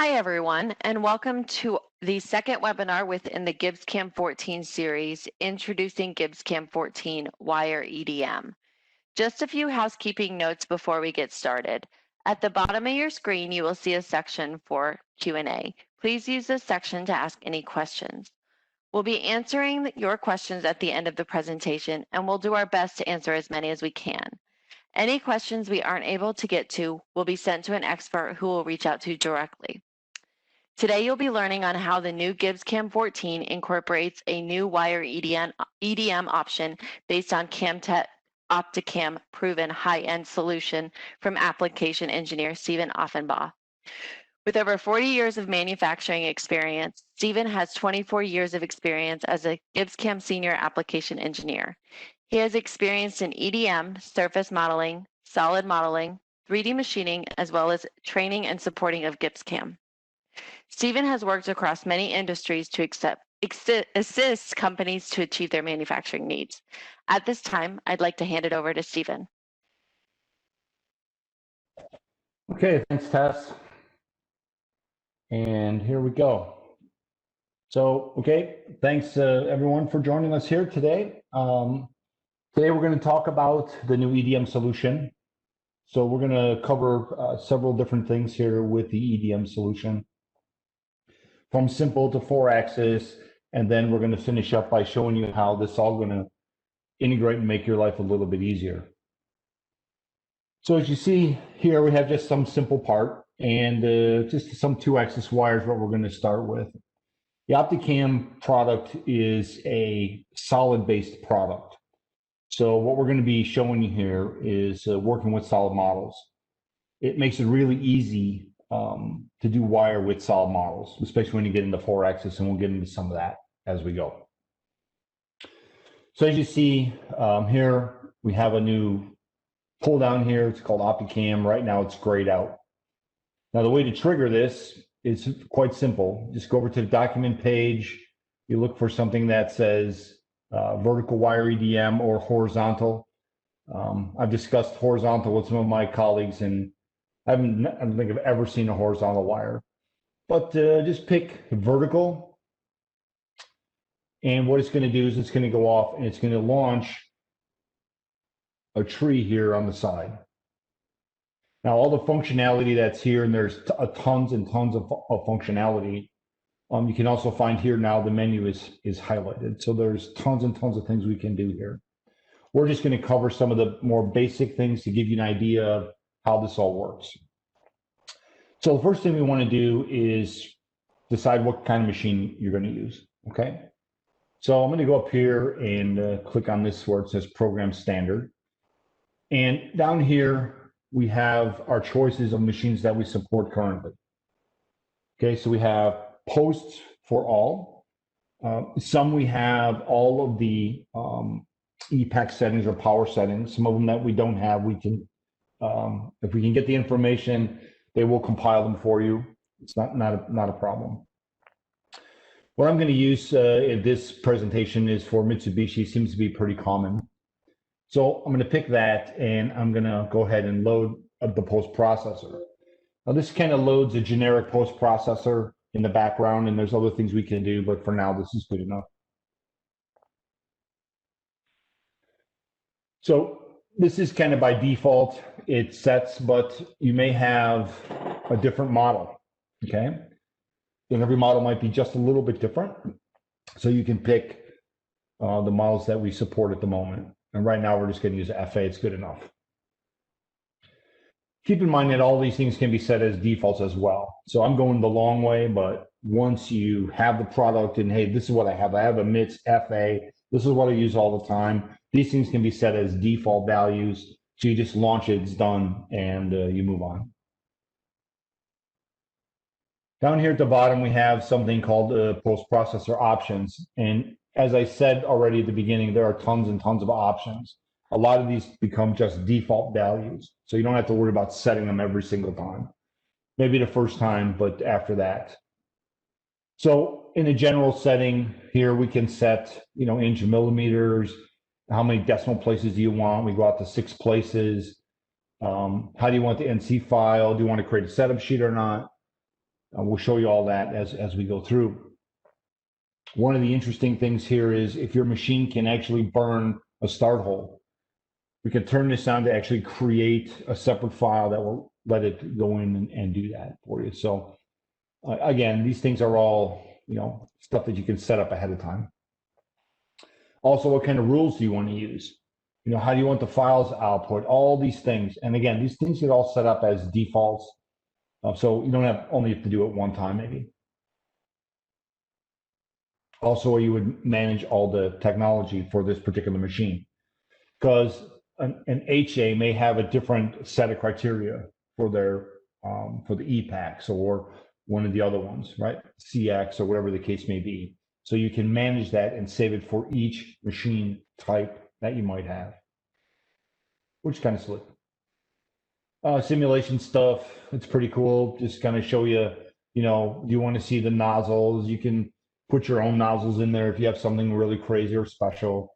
Hi, everyone, and welcome to the second webinar within the GibbsCAM 14 series, Introducing GibbsCAM 14 Wire EDM. Just a few housekeeping notes before we get started. At the bottom of your screen, you will see a section for Q&A. Please use this section to ask any questions. We'll be answering your questions at the end of the presentation, and we'll do our best to answer as many as we can. Any questions we aren't able to get to will be sent to an expert who will reach out to you directly. Today, you'll be learning on how the new GibbsCAM 14 incorporates a new wire EDM option based on Camtek Opticam proven high-end solution from application engineer Stephen Offenbach. With over 40 years of manufacturing experience, Stephen has 24 years of experience as a GibbsCAM senior application engineer. He has experience in EDM, surface modeling, solid modeling, 3D machining, as well as training and supporting of GibbsCAM. Stephen has worked across many industries to assist companies to achieve their manufacturing needs. At this time, I'd like to hand it over to Stephen. Okay, thanks, Tess. And here we go. So, thanks everyone for joining us here today. Today we're going to talk about the new EDM solution. So we're going to cover several different things here with the EDM solution, from simple to 4-axis, and then we're going to finish up by showing you how this is all going to integrate and make your life a little bit easier. So as you see here, we have just some simple part and just some 2-axis wires, what we're going to start with. The Opticam product is a solid-based product. So what we're going to be showing you here is working with solid models. It makes it really easy to do wire with solid models, especially when you get into 4-axis, and we'll get into some of that as we go. So as you see here, we have a new pull down here. It's called Opticam. Right now it's grayed out. Now the way to trigger this is quite simple. Just go over to the document page. You look for something that says vertical wire EDM or horizontal. I've discussed horizontal with some of my colleagues, and I don't think I've ever seen a horizontal wire. But just pick vertical, and what it's going to do is it's going to go off and it's going to launch a tree here on the side. Now all the functionality that's here, and there's tons and tons of functionality. You can also find here now the menu is highlighted. So there's tons and tons of things we can do here. We're just going to cover some of the more basic things to give you an idea of how this all works. So the first thing we want to do is decide what kind of machine you're going to use. Okay. So I'm going to go up here and click on this where it says Program Standard. And down here, we have our choices of machines that we support currently. Okay, so we have posts for all. Some we have all of the EPAC settings or power settings. Some of them that we don't have, we can, if we can get the information, they will compile them for you. It's not a problem. What I'm going to use in this presentation is for Mitsubishi. It seems to be pretty common. So I'm going to pick that, and I'm going to go ahead and load the post processor. Now this kind of loads a generic post processor in the background, and there's other things we can do, but for now this is good enough. So this is kind of by default, it sets, but you may have a different model, okay? And every model might be just a little bit different. So you can pick the models that we support at the moment. And right now we're just going to use FA, it's good enough. Keep in mind that all these things can be set as defaults as well. So I'm going the long way, but once you have the product and hey, this is what I have a MITS FA, this is what I use all the time. These things can be set as default values. So you just launch it, it's done, and you move on. Down here at the bottom, we have something called post-processor options. And as I said already at the beginning, there are tons and tons of options. A lot of these become just default values. So you don't have to worry about setting them every single time. Maybe the first time, but after that. So in a general setting here, we can set, inch and millimeters. How many decimal places do you want? We go out to 6 places. How do you want the NC file? Do you want to create a setup sheet or not? We'll show you all that as we go through. One of the interesting things here is if your machine can actually burn a start hole, we can turn this on to actually create a separate file that will let it go in and do that for you. So again, these things are all, stuff that you can set up ahead of time. Also, what kind of rules do you want to use? How do you want the files output? All these things. And again, these things get all set up as defaults. So you don't only have to do it one time, maybe. Also, you would manage all the technology for this particular machine, because an HA may have a different set of criteria for their for the EPACs or one of the other ones, right? CX or whatever the case may be. So you can manage that and save it for each machine type that you might have, which is kind of slick. Simulation stuff, it's pretty cool. Just kind of show you, do you want to see the nozzles? You can put your own nozzles in there if you have something really crazy or special.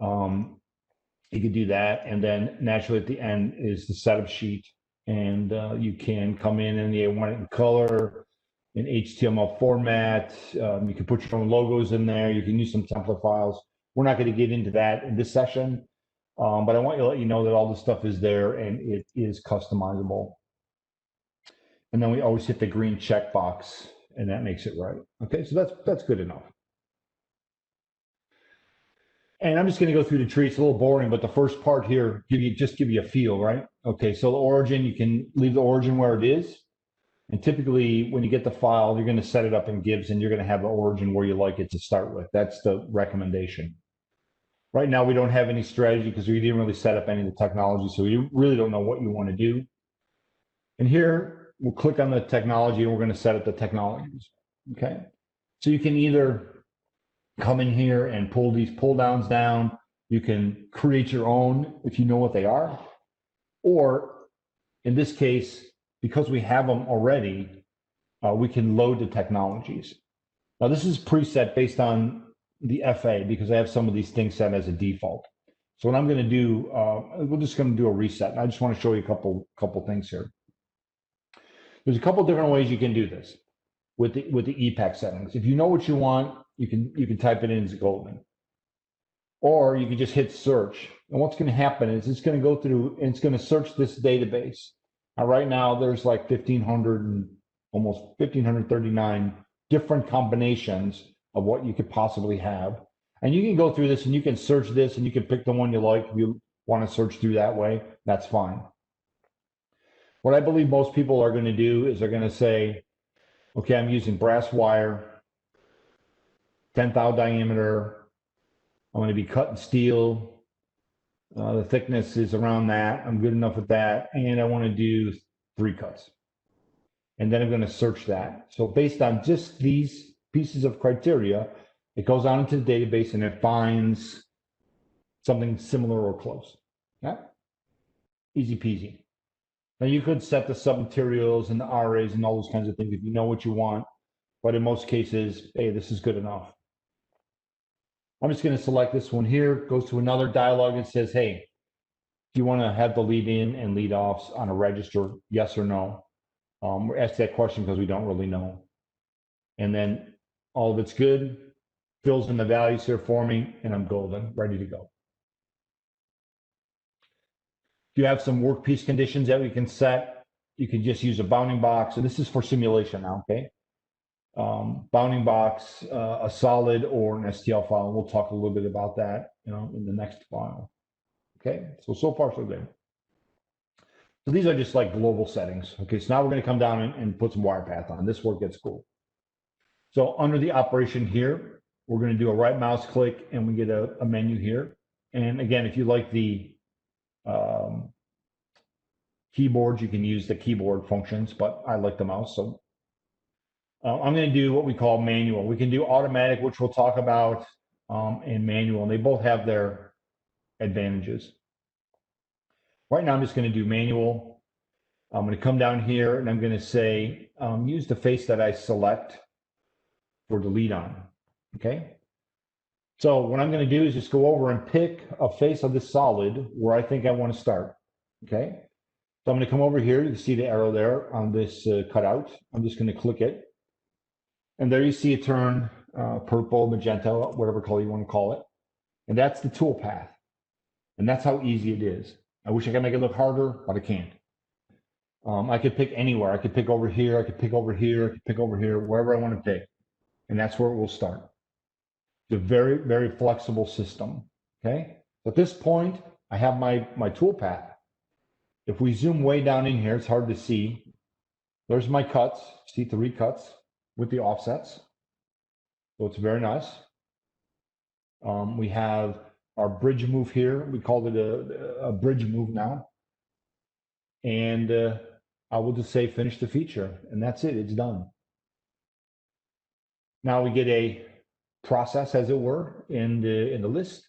You could do that. And then naturally at the end is the setup sheet. And you can come in and you want it in color, in HTML format. You can put your own logos in there. You can use some template files. We're not going to get into that in this session, but I want to let you know that all this stuff is there and it is customizable. And then we always hit the green checkbox, and that makes it right. Okay, so that's good enough. And I'm just going to go through the tree. It's a little boring, but the first part here give you a feel, right? Okay, so the origin, you can leave the origin where it is. And typically, when you get the file, you're going to set it up in Gibbs, and you're going to have the origin where you like it to start with. That's the recommendation. Right now, we don't have any strategy because we didn't really set up any of the technology, so we really don't know what you want to do. And here, we'll click on the technology, and we're going to set up the technologies. Okay, so you can either come in here and pull these pull downs down. You can create your own if you know what they are. Or in this case, because we have them already, we can load the technologies. Now this is preset based on the FA because I have some of these things set as a default. So what I'm going to do, we're just going to do a reset. And I just want to show you a couple things here. There's a couple different ways you can do this with the EPAC settings. If you know what you want, you can type it in as golden. Or you can just hit search. And what's going to happen is it's going to go through and it's going to search this database. Now, right now, there's like 1,500 and almost 1,539 different combinations of what you could possibly have. And you can go through this and you can search this and you can pick the one you like. If you want to search through that way, that's fine. What I believe most people are going to do is they're going to say, okay, I'm using brass wire, 10th thou diameter. I'm going to be cut in steel. The thickness is around that. I'm good enough with that. And I want to do 3 cuts. And then I'm going to search that. So based on just these pieces of criteria, it goes on into the database and it finds something similar or close. Yeah? Easy peasy. Now you could set the submaterials and the RAs and all those kinds of things if you know what you want. But in most cases, hey, this is good enough. I'm just going to select this one here, goes to another dialog and says, hey, do you want to have the lead in and lead offs on a register, yes or no? We're asked that question because we don't really know. And then all of it's good, fills in the values here for me, and I'm golden, ready to go. If you have some workpiece conditions that we can set, you can just use a bounding box. And this is for simulation now, okay? Bounding box, a solid or an STL file. We'll talk a little bit about that, in the next file. Okay, so far so good. So these are just like global settings. Okay, so now we're going to come down and put some wirepath on. This work gets cool. So under the operation here, we're going to do a right mouse click and we get a menu here. And again, if you like the keyboards, you can use the keyboard functions, but I like the mouse. So I'm going to do what we call manual. We can do automatic, which we'll talk about, and manual, and they both have their advantages. Right now, I'm just going to do manual. I'm going to come down here and I'm going to say, use the face that I select for the lead on. Okay. So what I'm going to do is just go over and pick a face of this solid where I think I want to start. Okay. So I'm going to come over here. You can see the arrow there on this cutout. I'm just going to click it. And there you see it turn purple, magenta, whatever color you want to call it. And that's the toolpath. And that's how easy it is. I wish I could make it look harder, but I can't. I could pick anywhere. I could pick over here. I could pick over here. I could pick over here, wherever I want to pick. And that's where it will start. It's a very, very flexible system. Okay. So at this point, I have my toolpath. If we zoom way down in here, it's hard to see. There's my cuts. See 3 cuts with the offsets. So it's very nice. We have our bridge move here. We called it a bridge move now. And I will just say finish the feature, and that's it. It's done. Now we get a process, as it were, in the list.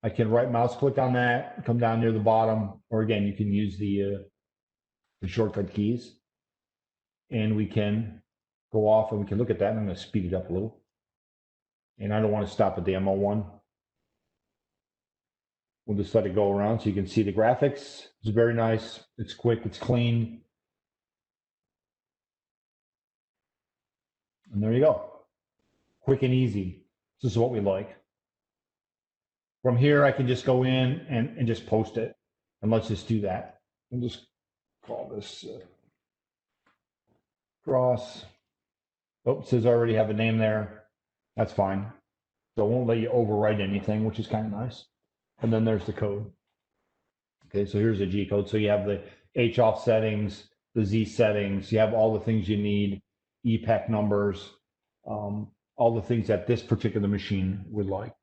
I can right mouse click on that, come down near the bottom, or again, you can use the shortcut keys, and we can go off and we can look at that. I'm going to speed it up a little. And I don't want to stop at the MO1. We'll just let it go around so you can see the graphics. It's very nice. It's quick. It's clean. And there you go. Quick and easy. This is what we like. From here, I can just go in and just post it. And let's just do that. We'll just call this cross. Oh, it says I already have a name there. That's fine. So it won't let you overwrite anything, which is kind of nice. And then there's the code. Okay, so here's the G code. So you have the H off settings, the Z settings. You have all the things you need, EPEC numbers, all the things that this particular machine would like.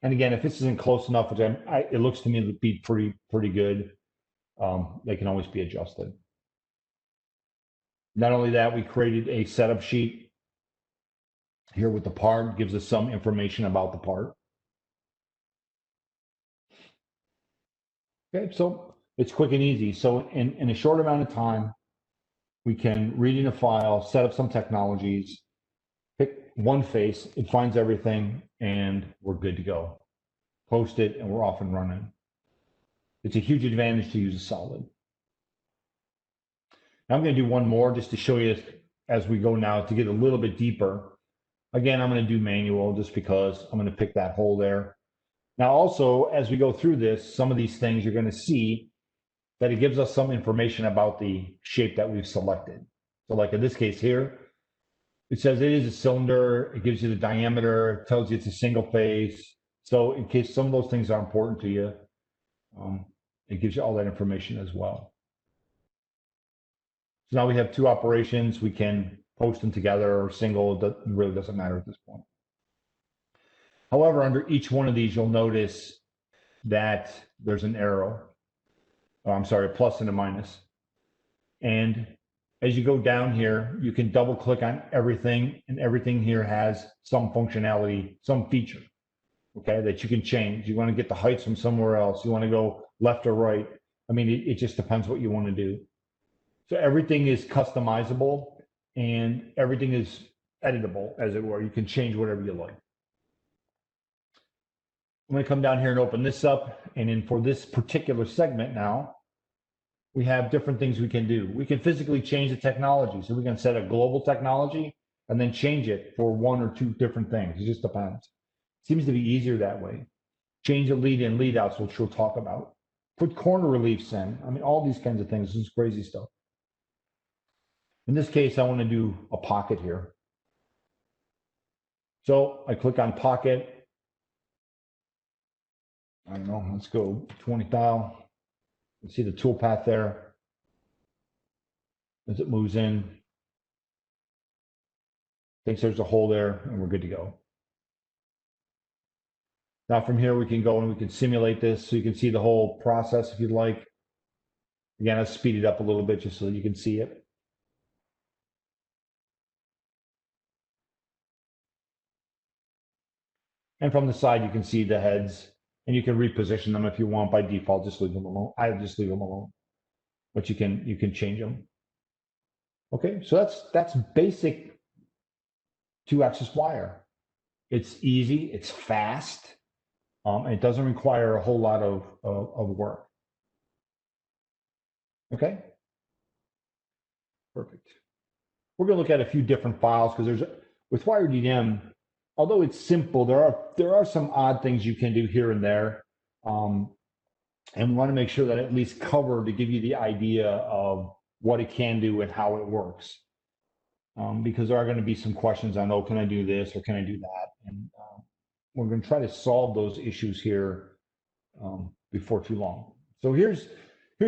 And again, if this isn't close enough, which it looks to me to be pretty good, they can always be adjusted. Not only that, we created a setup sheet here with the part, gives us some information about the part. Okay, so it's quick and easy. So in a short amount of time, we can read in a file, set up some technologies, pick one face, it finds everything, and we're good to go. Post it, and we're off and running. It's a huge advantage to use a solid. Now I'm going to do one more just to show you as we go now to get a little bit deeper. Again, I'm going to do manual just because I'm going to pick that hole there. Now also, as we go through this, some of these things you're going to see that it gives us some information about the shape that we've selected. So like in this case here, it says it is a cylinder, it gives you the diameter, it tells you it's a single phase. So in case some of those things are important to you, it gives you all that information as well. So now we have 2 operations. We can post them together or single, it really doesn't matter at this point. However, under each one of these, you'll notice that there's an arrow. Oh, I'm sorry, a plus and a minus. And as you go down here, you can double click on everything, and everything here has some functionality, some feature, okay, that you can change. You want to get the heights from somewhere else. You want to go left or right. I mean, it just depends what you want to do. So everything is customizable and everything is editable, as it were. You can change whatever you like. I'm going to come down here and open this up. And then for this particular segment now, we have different things we can do. We can physically change the technology. So we can set a global technology and then change it for 1 or 2 different things. It just depends. It seems to be easier that way. Change the lead in, lead outs, which we'll talk about. Put corner reliefs in. I mean, all these kinds of things. This is crazy stuff. In this case, I want to do a pocket here. So I click on pocket. I don't know, let's go 20 thou. You see the toolpath there as it moves in. Thinks there's a hole there, and we're good to go. Now from here, we can go and we can simulate this so you can see the whole process if you'd like. Again, I'll speed it up a little bit just so you can see it. And from the side, you can see the heads, and you can reposition them if you want. By default, just leave them alone. I just leave them alone, but you can change them. Okay, so that's basic 2-axis wire. It's easy, it's fast, and it doesn't require a whole lot of work. Okay, perfect. We're going to look at a few different files because with wired EDM, although it's simple, there are some odd things you can do here and there. And we want to make sure that at least cover to give you the idea of what it can do and how it works. Because there are going to be some questions on, oh, can I do this or can I do that? And we're going to try to solve those issues here before too long. So here's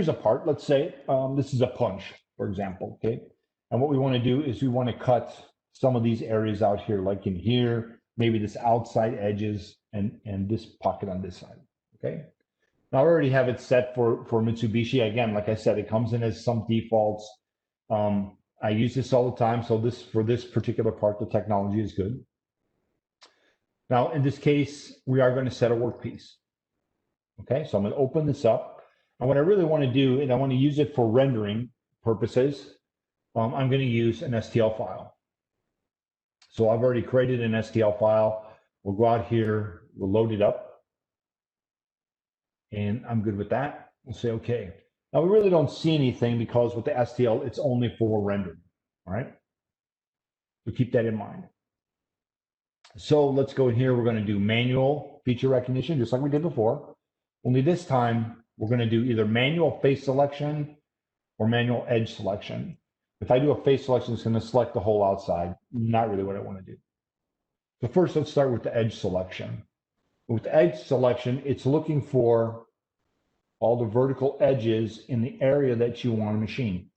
a part. Let's say this is a punch, for example. Okay, and what we want to do is we want to cut some of these areas out here, like in here, maybe this outside edges and this pocket on this side. Okay. Now I already have it set for Mitsubishi. Again, like I said, it comes in as some defaults. I use this all the time. So for this particular part, the technology is good. Now, in this case, we are going to set a workpiece. Okay, so I'm going to open this up. And what I really want to do, and I want to use it for rendering purposes, I'm going to use an STL file. So I've already created an STL file. We'll go out here, we'll load it up. And I'm good with that. We'll say okay. Now we really don't see anything because with the STL, it's only for rendering. All right. So keep that in mind. So let's go here. We're going to do manual feature recognition, just like we did before. Only this time, we're going to do either manual face selection or manual edge selection. If I do a face selection, it's going to select the whole outside. Not really what I want to do. So first, let's start with the edge selection. With edge selection, it's looking for all the vertical edges in the area that you want to machine.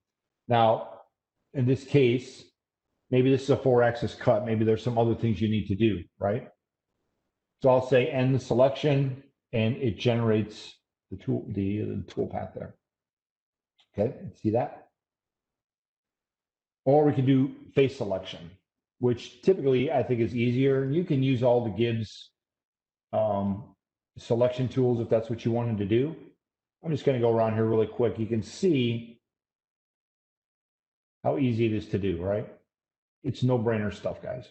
Now, in this case, maybe this is a 4-axis cut. Maybe there's some other things you need to do, right? So I'll say end the selection, and it generates the tool path there. Okay, see that? Or we can do face selection, which typically I think is easier. You can use all the Gibbs selection tools if that's what you wanted to do. I'm just going to go around here really quick. You can see how easy it is to do, right? It's no-brainer stuff, guys.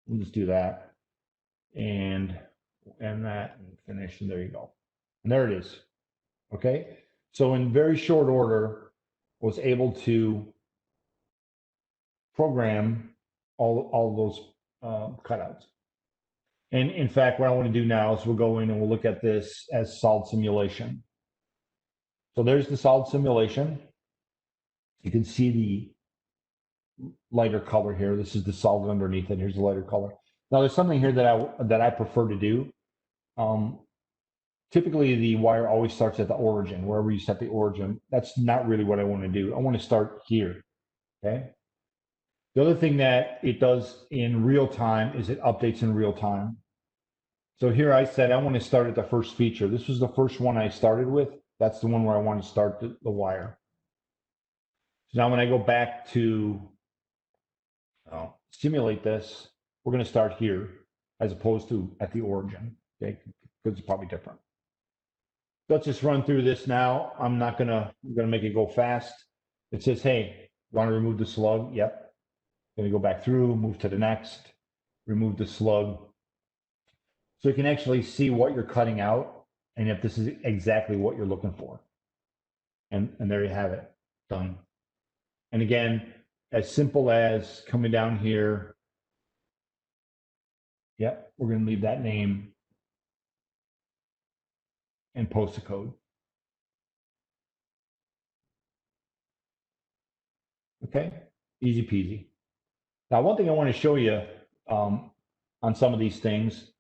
We'll just do that and that and finish, and there you go. And there it is. Okay. So in very short order, was able to program all those cutouts. And in fact, what I want to do now is we'll go in and we'll look at this as solid simulation. So there's the solid simulation. You can see the lighter color here. This is the solid underneath it. Here's the lighter color. Now there's something here that I prefer to do. Typically the wire always starts at the origin, wherever you set the origin. That's not really what I want to do. I want to start here. Okay. The other thing that it does in real time is it updates in real time. So here I said I want to start at the first feature. This was the first one I started with. That's the one where I want to start the wire. So now when I go back to simulate this, we're going to start here as opposed to at the origin, okay? Because it's probably different. Let's just run through this now. I'm going to make it go fast. It says, hey, want to remove the slug? Yep. Going to go back through, move to the next, remove the slug. So you can actually see what you're cutting out and if this is exactly what you're looking for. And there you have it, done. And again, as simple as coming down here. Yep, we're going to leave that name and post the code. Okay, easy peasy. Now, one thing I want to show you on some of these things,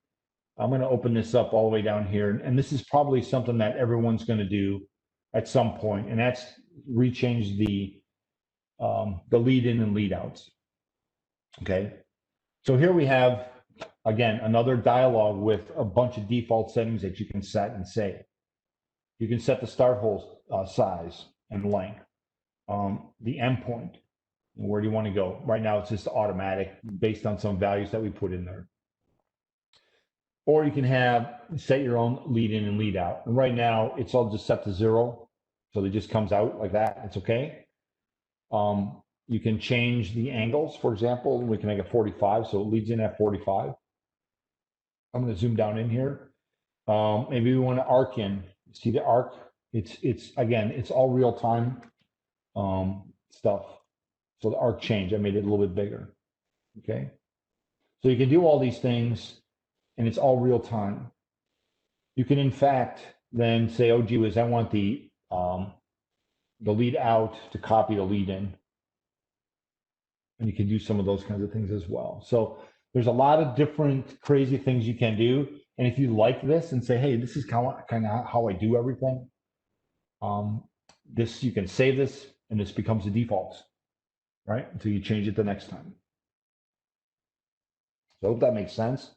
I'm going to open this up all the way down here. And this is probably something that everyone's going to do at some point, and that's rechange the lead in and lead outs. Okay, so here we have, again, another dialog with a bunch of default settings that you can set and save. You can set the start hole size and length, the endpoint, and where do you want to go. Right now, it's just automatic based on some values that we put in there. Or you can set your own lead in and lead out. And right now, it's all just set to 0. So it just comes out like that. It's okay. You can change the angles. For example, we can make it 45. So it leads in at 45. I'm going to zoom down in here. Maybe we want to arc in. See the arc It's again, it's all real time stuff. So the arc change, I made it a little bit bigger. Okay. So you can do all these things and it's all real time. You can in fact then say, oh gee whiz, I want the lead out to copy the lead in. And you can do some of those kinds of things as well. So there's a lot of different crazy things you can do. And if you like this and say, hey, this is kind of how I do everything, this you can save this and this becomes the default, right? Until you change it the next time. So I hope that makes sense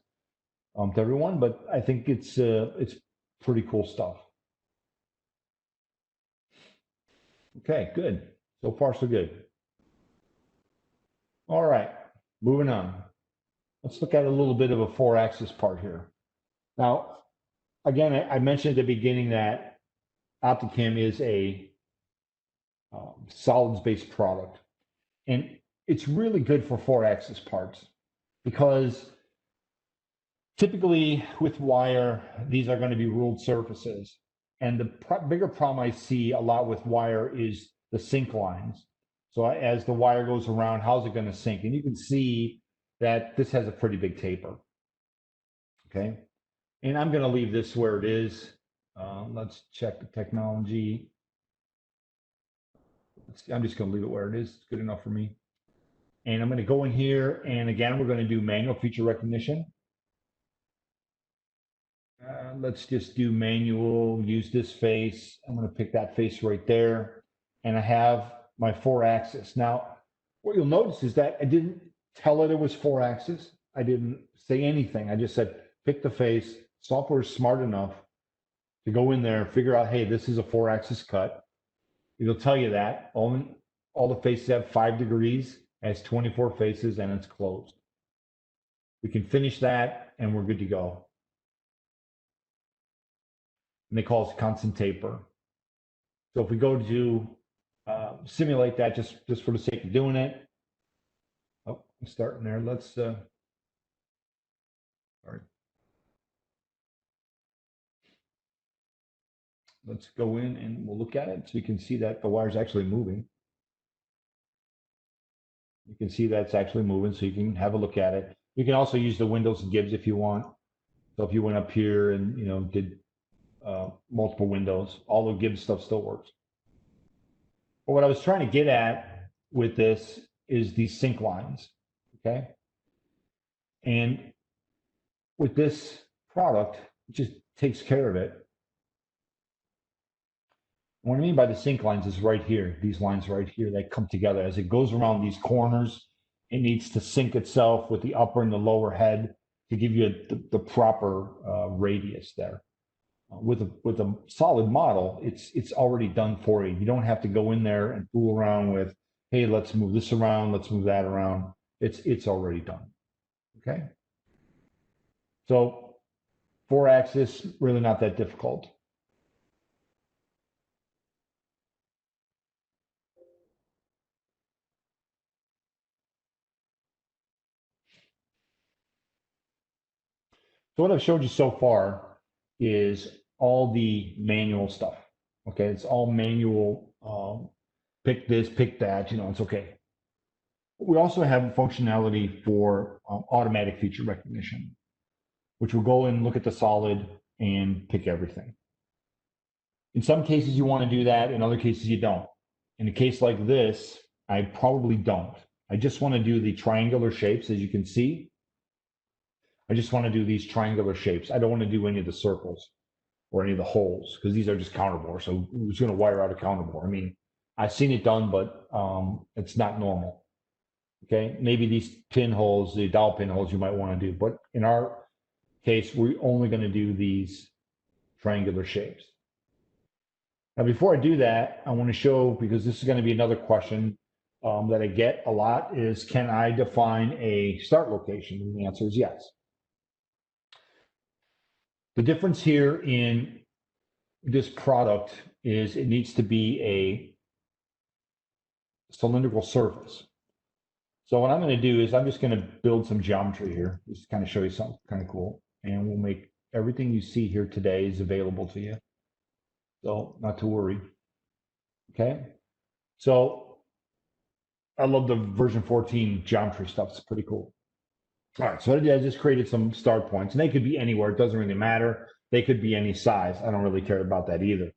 to everyone, but I think it's pretty cool stuff. Okay, good. So far, so good. All right, moving on. Let's look at a little bit of a 4-axis part here. Now, again, I mentioned at the beginning that OptiCAM is a solids-based product. And it's really good for 4-axis parts because typically with wire, these are going to be ruled surfaces. And the bigger problem I see a lot with wire is the sink lines. So as the wire goes around, how's it going to sink? And you can see that this has a pretty big taper. Okay. And I'm going to leave this where it is. Let's check the technology. I'm just going to leave it where it is. It's good enough for me. And I'm going to go in here. And again, we're going to do manual feature recognition. Let's just do manual, use this face. I'm going to pick that face right there. And I have my 4-axis. Now, what you'll notice is that I didn't tell it was 4-axis. I didn't say anything. I just said, pick the face. Software is smart enough to go in there and figure out, hey, this is a 4-axis cut. It'll tell you that. All the faces have 5 degrees, has 24 faces, and it's closed. We can finish that, and we're good to go. And they call it constant taper. So if we go to simulate that just for the sake of doing it. Oh, I'm starting there. Let's, sorry. Let's go in and we'll look at it so you can see that the wire's actually moving. You can see that's actually moving, so you can have a look at it. You can also use the Windows and Gibbs if you want. So if you went up here and did multiple windows, all the Gibbs stuff still works. But what I was trying to get at with this is these sink lines, okay? And with this product, it just takes care of it. What I mean by the sink lines is right here, these lines right here that come together. As it goes around these corners, it needs to sync itself with the upper and the lower head to give you the proper radius there. With a solid model, it's already done for you. You don't have to go in there and fool around with, hey, let's move this around, let's move that around. It's already done. Okay. So 4-axis, really not that difficult. So what I've showed you so far is all the manual stuff. Okay, it's all manual. Pick this, pick that. It's okay. We also have functionality for automatic feature recognition, which will go and look at the solid and pick everything. In some cases, you want to do that. In other cases, you don't. In a case like this, I probably don't. I just want to do the triangular shapes, as you can see. I just want to do these triangular shapes. I don't want to do any of the circles or any of the holes because these are just counterbore. So who's going to wire out a counterbore? I mean, I've seen it done, but it's not normal. Okay, maybe these pinholes, the dowel pinholes, you might want to do, but in our case, we're only going to do these triangular shapes. Now, before I do that, I want to show, because this is going to be another question that I get a lot, is can I define a start location? And the answer is yes. The difference here in this product is it needs to be a cylindrical surface. So what I'm going to do is I'm just going to build some geometry here, just to kind of show you something kind of cool. And we'll make everything you see here today is available to you. So not to worry. Okay. So I love the version 14 geometry stuff. It's pretty cool. All right. So I just created some start points, and they could be anywhere. It doesn't really matter. They could be any size. I don't really care about that either.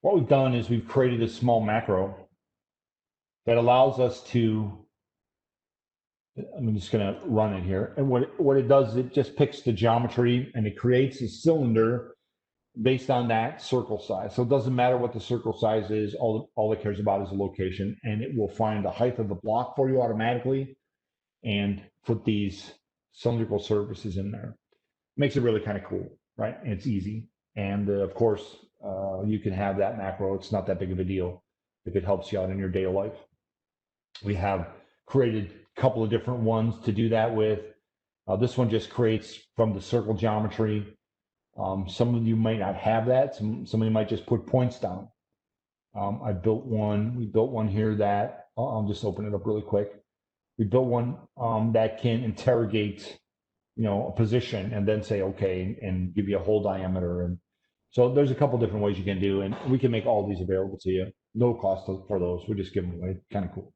What we've done is we've created a small macro that allows us to, I'm just going to run it here. And what it does is it just picks the geometry and it creates a cylinder based on that circle size. So it doesn't matter what the circle size is. All it cares about is the location, and it will find the height of the block for you automatically and put these cylindrical surfaces in there. Makes it really kind of cool, right? And it's easy. And of course, you can have that macro. It's not that big of a deal if it helps you out in your daily life. We have created a couple of different ones to do that with. This one just creates from the circle geometry. Some of you might not have that. Somebody might just put points down. We built one here that, I'll just open it up really quick. We built one that can interrogate, a position and then say, okay, and give you a hole diameter. And so there's a couple different ways you can do, and we can make all these available to you. No cost for those. We just give them away. Kind of cool.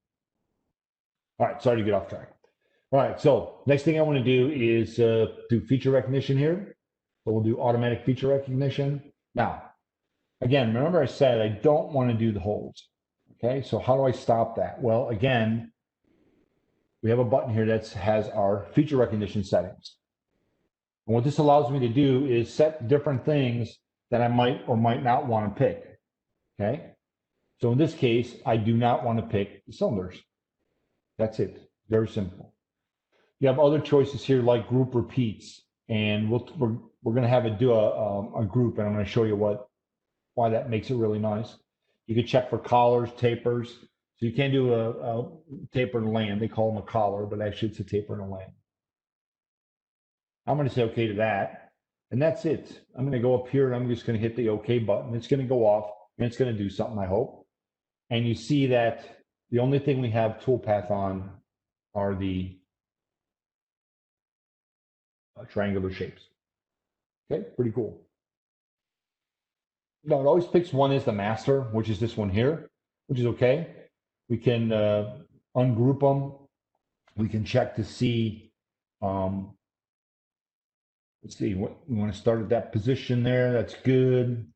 All right, sorry to get off track. All right, so next thing I want to do is do feature recognition here. So we'll do automatic feature recognition. Now, again, remember I said I don't want to do the holes. Okay, so how do I stop that? Well, again, we have a button here that has our feature recognition settings. And what this allows me to do is set different things that I might or might not want to pick. Okay, so in this case, I do not want to pick the cylinders. That's it. Very simple. You have other choices here like group repeats, and we're going to have it do a group, and I'm going to show you why that makes it really nice. You can check for collars, tapers. So you can't do a taper and a land. They call them a collar, but actually it's a taper and a land. I'm going to say okay to that, and that's it. I'm going to go up here, and I'm just going to hit the OK button. It's going to go off, and it's going to do something, I hope. And you see that the only thing we have toolpath on are the triangular shapes. Okay, pretty cool. Now it always picks one as the master, which is this one here, which is okay. We can ungroup them. We can check to see, let's see, what we want to start at that position there. That's good.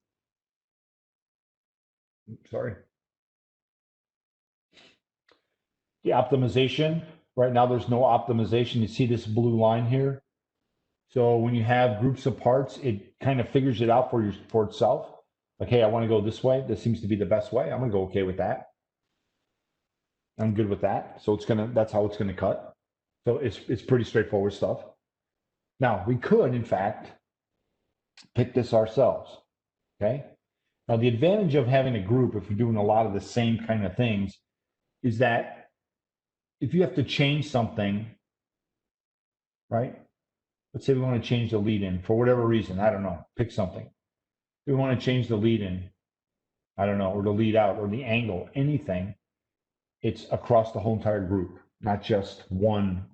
Oops, sorry. The optimization, right now there's no optimization. You see this blue line here? So when you have groups of parts, it kind of figures it out for itself. Like, hey, I want to go this way. This seems to be the best way. I'm going to go okay with that. I'm good with that. So that's how it's gonna cut. So it's pretty straightforward stuff. Now we could, in fact, pick this ourselves. Okay. Now the advantage of having a group, if you're doing a lot of the same kind of things, is that if you have to change something, right? Let's say we want to change the lead in for whatever reason. I don't know. Pick something. We want to change the lead in. I don't know, or the lead out, or the angle, anything. It's across the whole entire group, not just one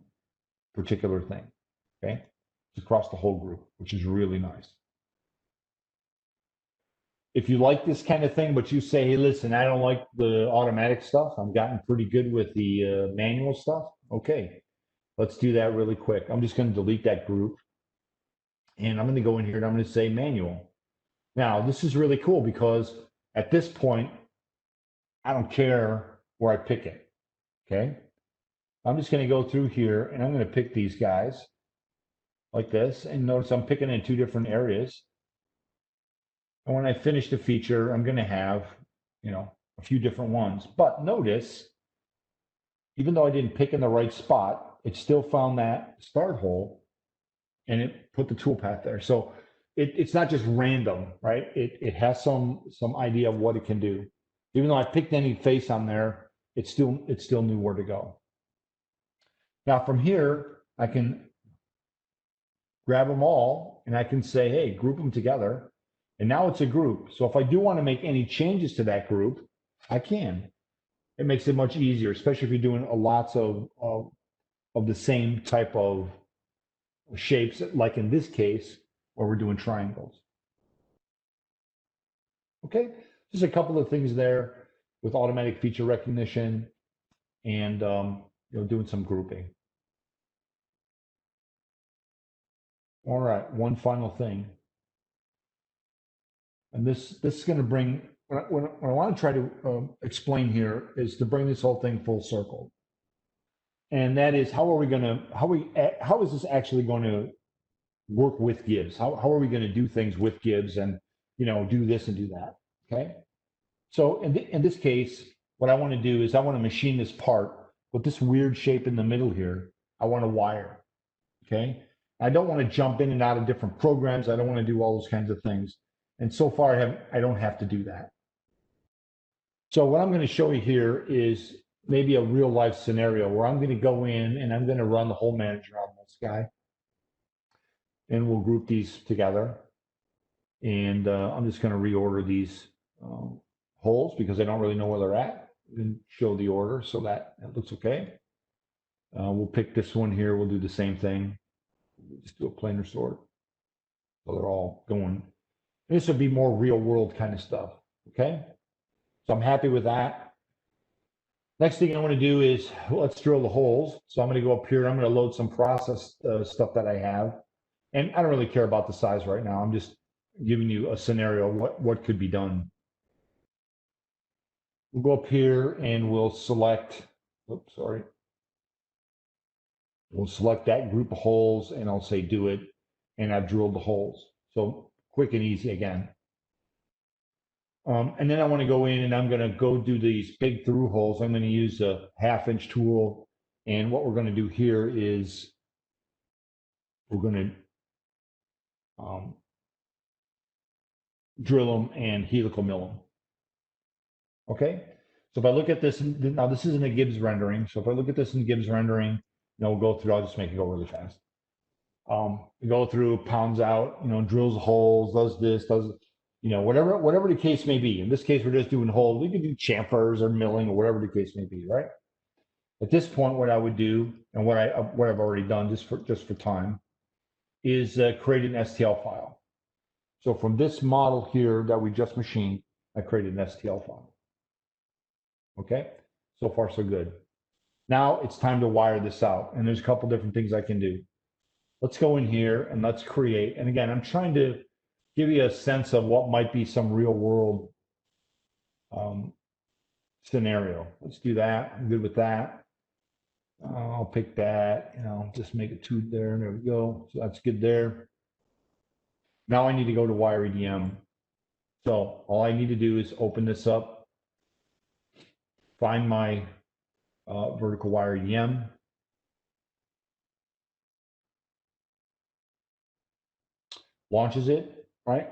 particular thing. Okay, it's across the whole group, which is really nice. If you like this kind of thing, but you say, hey, listen, I don't like the automatic stuff. I've gotten pretty good with the manual stuff. Okay, let's do that really quick. I'm just going to delete that group. And I'm going to go in here and I'm going to say manual. Now, this is really cool because at this point, I don't care where I pick it. Okay, I'm just going to go through here and I'm going to pick these guys like this. And notice I'm picking in two different areas. And when I finish the feature, I'm going to have, a few different ones. But notice, even though I didn't pick in the right spot, it still found that start hole and it put the toolpath there. So it's not just random, right? It has some idea of what it can do. Even though I picked any face on there, it still knew where to go. Now from here, I can grab them all and I can say, hey, group them together. And now it's a group. So if I do want to make any changes to that group, I can. It makes it much easier, especially if you're doing lots of the same type of shapes, like in this case, where we're doing triangles. Okay, just a couple of things there with automatic feature recognition and doing some grouping. All right, one final thing, and this is going to bring what I want to try to explain here is to bring this whole thing full circle, and that is how is this actually going to work with Gibbs? How are we going to do things with Gibbs and do this and do that? Okay, so in this case, what I want to do is I want to machine this part with this weird shape in the middle here. I want to wire. Okay. I don't want to jump in and out of different programs. I don't want to do all those kinds of things. And so far, I don't have to do that. So what I'm going to show you here is maybe a real life scenario where I'm going to go in and I'm going to run the whole manager on this guy. And we'll group these together. And I'm just going to reorder these holes because I don't really know where they're at. And show the order so that looks okay. We'll pick this one here. We'll do the same thing. We'll just do a planar sort. So they're all going. This would be more real world kind of stuff. Okay. So I'm happy with that. Next thing I want to do is let's drill the holes. So I'm going to go up here. I'm going to load some process stuff that I have. And I don't really care about the size right now. I'm just giving you a scenario what could be done. We'll go up here and we'll select, oops, sorry. We'll select that group of holes and I'll say do it. And I've drilled the holes. So quick and easy again. And then I want to go in and I'm going to go do these big through holes. I'm going to use a 1/2-inch tool. And what we're going to do here is we're going to drill them and helical mill them. Okay. So if I look at this, now this isn't a Gibbs rendering. So if I look at this in Gibbs rendering, we'll go through, I'll just make it go really fast. Go through, pounds out, drills holes, does this, does, whatever the case may be. In this case, we're just doing holes. We could do chamfers or milling or whatever the case may be, right? At this point, what I would do, and what I've already done just for time, is create an STL file. So from this model here that we just machined, I created an STL file. Okay, so far so good. Now it's time to wire this out, and there's a couple different things I can do. Let's go in here and let's create. And again, I'm trying to give you a sense of what might be some real world scenario. Let's do that. I'm good with that. I'll pick that, just make a tube there. There we go. So that's good there. Now I need to go to Wire EDM. So all I need to do is open this up, find my vertical Wire EDM. Launches it, right?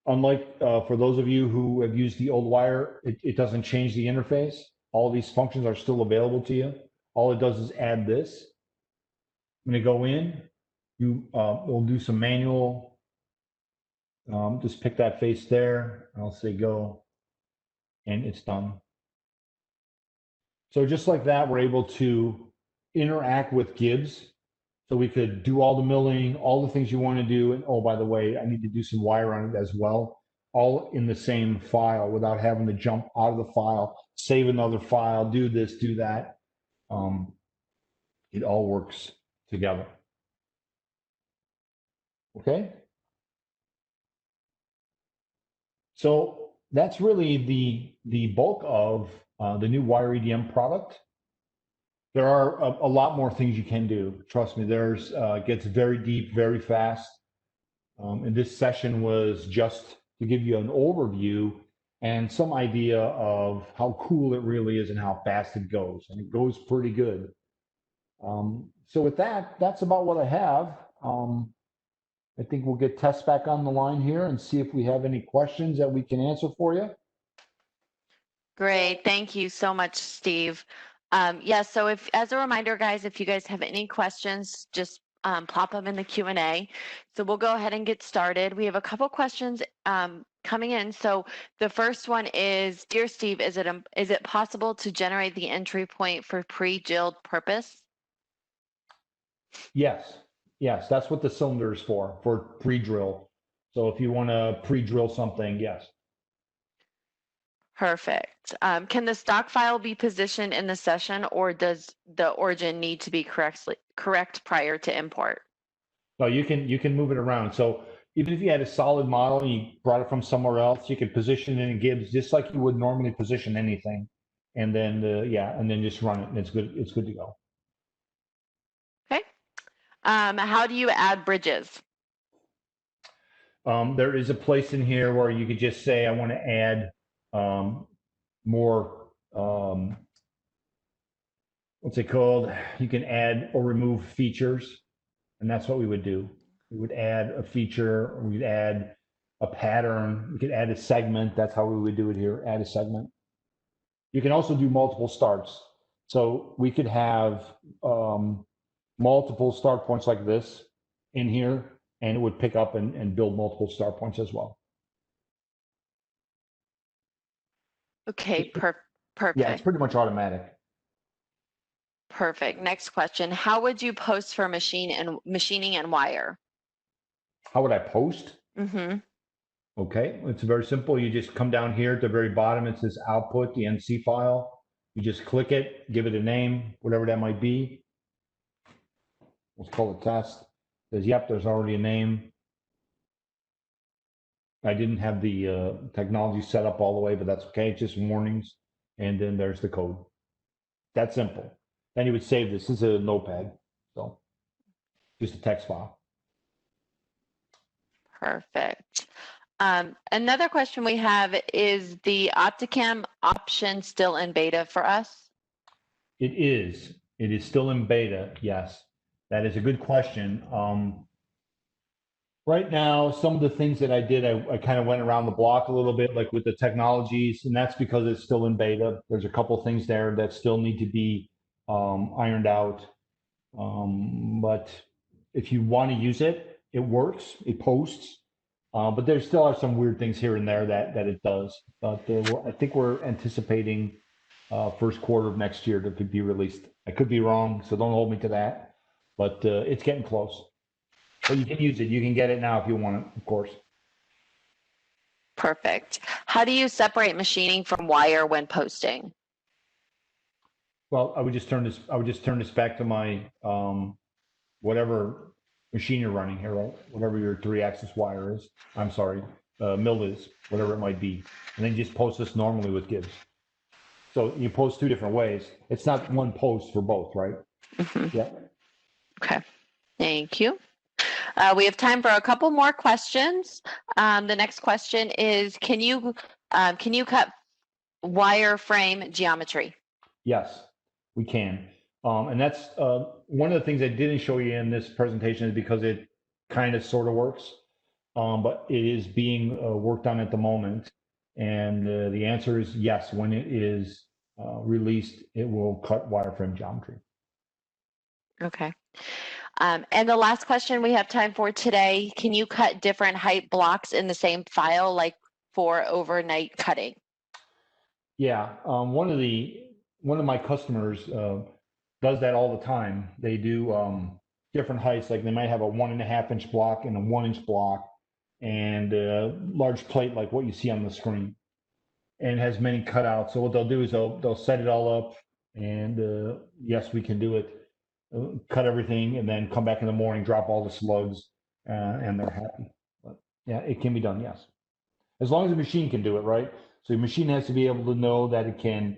Unlike for those of you who have used the old Wire, it doesn't change the interface. All these functions are still available to you. All it does is add this. I'm going to go in. We'll do some manual. Just pick that face there. I'll say go, and it's done. So just like that, we're able to interact with Gibbs. So we could do all the milling, all the things you want to do. And oh, by the way, I need to do some wire on it as well, all in the same file without having to jump out of the file, save another file, do this, do that. It all works together. Okay. So that's really the bulk of the new Wire EDM product. There are a lot more things you can do. Trust me, there's gets very deep, very fast. And this session was just to give you an overview and some idea of how cool it really is and how fast it goes. And it goes pretty good. So with that, that's about what I have. I think we'll get Tess back on the line here and see if we have any questions that we can answer for you. Great. Thank you so much, Steve. Yeah, so if, as a reminder, guys, if you guys have any questions, just plop them in the Q&A. So we'll go ahead and get started. We have a couple questions coming in. So the first one is, Dear Steve, is it possible to generate the entry point for pre-drilled purpose? Yes, that's what the cylinder is for pre-drill. So if you want to pre-drill something, yes. Perfect. Can the stock file be positioned in the session, or does the origin need to be correct prior to import? No, you can move it around. So even if you had a solid model and you brought it from somewhere else, you could position it in Gibbs just like you would normally position anything, and then and then just run it, and it's good. It's good to go. Okay. How do you add bridges? There is a place in here where you could just say, I want to add more. What's it called? You can add or remove features, and that's what we would do. We would add a feature, or we'd add a pattern. We could add a segment. That's how we would do it here. Add a segment. You can also do multiple starts. So we could have multiple start points like this in here, and it would pick up and build multiple start points as well. Okay, perfect. Yeah, it's pretty much automatic. Perfect. Next question. How would you post for machining and wire? How would I post? Mm-hmm. Okay, it's very simple. You just come down here at the very bottom. It says output, the NC file. You just click it, give it a name, whatever that might be. Let's call it test. It says, yep, there's already a name. I didn't have the technology set up all the way, but that's okay. It's just warnings. And then there's the code. That's simple. Then you would save this. This is a notepad. So just a text file. Perfect. Another question we have is the OptiCAM option still in beta for us? It is. It is still in beta. Yes, that is a good question. Right now, some of the things that I did, I kind of went around the block a little bit, like with the technologies, and that's because it's still in beta. There's a couple things there that still need to be ironed out. But if you want to use it, it works. It posts. But there still are some weird things here and there that it does. But I think we're anticipating first quarter of next year that could be released. I could be wrong, so don't hold me to that. But it's getting close. But you can use it. You can get it now if you want it, of course. Perfect. How do you separate machining from wire when posting? Well, I would just turn this back to my whatever machine you're running here, right? Whatever your 3-axis wire is. I'm sorry, mill is, whatever it might be, and then just post this normally with Gibbs. So you post 2 different ways. It's not one post for both, right? Mm-hmm. Yeah. Okay. Thank you. We have time for a couple more questions. The next question is, can you cut wireframe geometry? Yes, we can. And that's one of the things I didn't show you in this presentation is because it kind of sort of works, but it is being worked on at the moment. And the answer is yes, when it is released, it will cut wireframe geometry. Okay. And the last question we have time for today, can you cut different height blocks in the same file, like for overnight cutting? Yeah, one of my customers does that all the time. They do different heights, like they might have a 1.5-inch block and a 1-inch block, and a large plate like what you see on the screen, and has many cutouts. So what they'll do is they'll set it all up, and yes, we can do it. Cut everything, and then come back in the morning, drop all the slugs, and they're happy. But yeah, it can be done. Yes, as long as the machine can do it, right? So the machine has to be able to know that it can,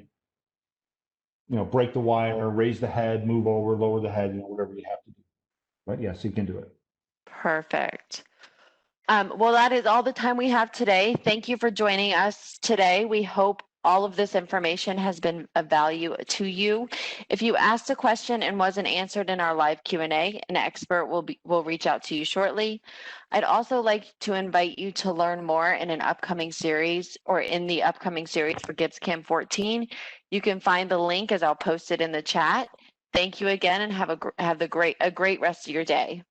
break the wire, raise the head, move over, lower the head, whatever you have to do. But yes, it can do it. Perfect. Well, that is all the time we have today. Thank you for joining us today. We hope all of this information has been of value to you. If you asked a question and wasn't answered in our live Q&A, an expert will reach out to you shortly. I'd also like to invite you to learn more in an upcoming series, or in the upcoming series for GibbsCAM 14. You can find the link as I'll post it in the chat. Thank you again, and have a great rest of your day.